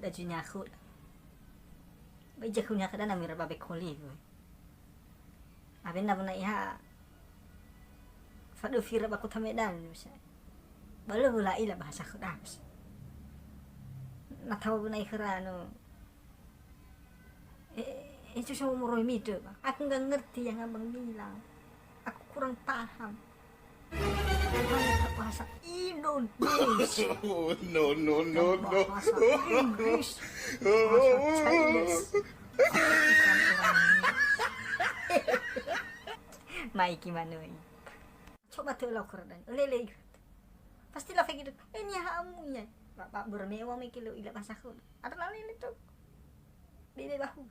da junya khut bây giờ khunya kada na mira babe kholi boy aben na buna iha fadu fira ba kota Medan bisa bala bula ila bahasa khudas na tahu buna ikhra no itu semua muroi mito aku nggak ngerti yang abang bilang aku kurang paham bahasa Indonesia. Oh, no, no, no, no. Bahasa Inggris, bahasa Chinese. Bukan orangnya. Maiki manoi. Coba tuh lo kurang lele. Pastilah kayak gitu. Ini hamunya. Bapak bermewah mikir lo ilah bahasa kau. Ada lele tuh. Bebe bahu.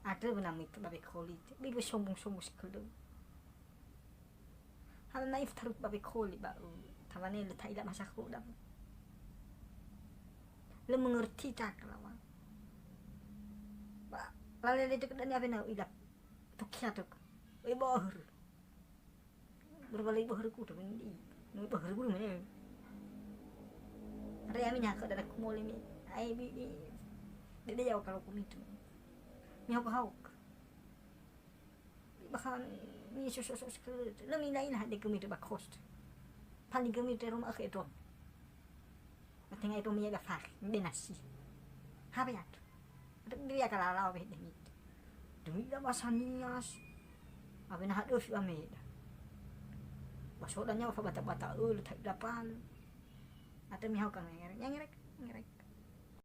Ada benam itu babe koli. Bebe sombong-sombong sekali. Hal naif taruh babe koli baru tawane le taila masa kudam le mengerti tak lawan ba lale le tuk dan apa na ilap tukya tuk we bohur berbalik bohur ku tuh ini bohur ku mana ada yang nyaka ada kumole mi ai bi dia jauh kalau kumitu mi hok bahkan ni susu sekali lebih lain lah dia kami tu bakost paling kami tu rumah ke itu tengah itu punya gafar benasi apa ya tu dia kalau lalau be demi dah basanias apa nak ada fi amed basodanya apa bata-bata tak dapat atau mihau kan ngerek